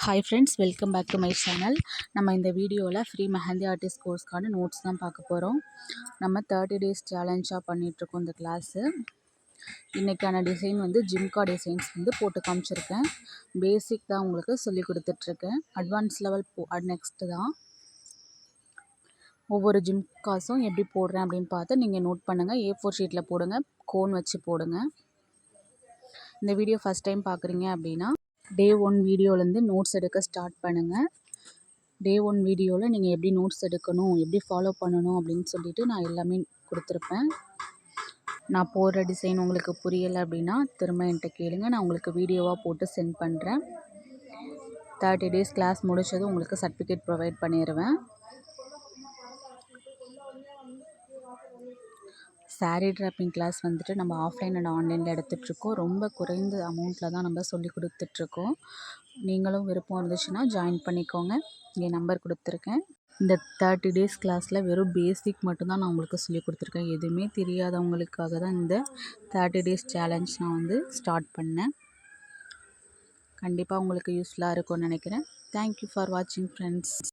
Hi friends, welcome back to my channel. நம்ம இந்த வீடியோவில் ஃப்ரீ மெஹந்தி ஆர்டிஸ்ட் கோர்ஸ்க்கான நோட்ஸ் தான் பார்க்க போகிறோம். நம்ம 30 டேஸ் சேலஞ்சாக பண்ணிகிட்ருக்கோம் இந்த கிளாஸு. இன்றைக்கான டிசைன் வந்து ஜிம்கா டிசைன்ஸ் வந்து போட்டு காமிச்சிருக்கேன். பேசிக் தான் உங்களுக்கு சொல்லி கொடுத்துட்ருக்கேன். அட்வான்ஸ் லெவல் நெக்ஸ்ட்டு தான். ஒவ்வொரு ஜிம்காஸும் எப்படி போடுறேன் அப்படின்னு பார்த்து நீங்கள் நோட் பண்ணுங்கள். A4 ஷீட்டில் போடுங்க, கோன் வச்சு போடுங்க. இந்த வீடியோ ஃபஸ்ட் டைம் பார்க்குறீங்க அப்படின்னா டே 1 வீடியோலேருந்து நோட்ஸ் எடுக்க ஸ்டார்ட் பண்ணுங்கள். டே 1 வீடியோவில் நீங்கள் எப்படி நோட்ஸ் எடுக்கணும், எப்படி ஃபாலோ பண்ணணும் அப்படின்னு சொல்லிட்டு நான் எல்லாமே கொடுத்துருப்பேன். நான் போடுற டிசைன் உங்களுக்கு புரியலை அப்படின்னா திரும்ப என்கிட்ட கேளுங்க, நான் உங்களுக்கு வீடியோவாக போட்டு சென்ட் பண்ணுறேன். 30 டேஸ் கிளாஸ் முடிச்சதும் உங்களுக்கு சர்டிஃபிகேட் ப்ரொவைட் பண்ணிடுவேன். சாரீ ட்ராப்பிங் கிளாஸ் வந்துட்டு நம்ம ஆஃப்லைன் அண்ட் ஆன்லைனில் எடுத்துகிட்ருக்கோம். ரொம்ப குறைந்த அமௌண்ட்டில் தான் நம்ம சொல்லி கொடுத்துட்ருக்கோம். நீங்களும் விருப்பம் இருந்துச்சுன்னா ஜாயின் பண்ணிக்கோங்க. என் நம்பர் கொடுத்துருக்கேன். இந்த 30 டேஸ் கிளாஸில் வெறும் பேசிக் மட்டும்தான் நான் உங்களுக்கு சொல்லி கொடுத்துருக்கேன். எதுவுமே தெரியாதவங்களுக்காக தான் இந்த 30 டேஸ் சேலஞ்ச் நான் வந்து ஸ்டார்ட் பண்ணேன். கண்டிப்பாக உங்களுக்கு யூஸ்ஃபுல்லாக இருக்கும்னு நினைக்கிறேன். தேங்க்யூ ஃபார் வாட்சிங் ஃப்ரெண்ட்ஸ்.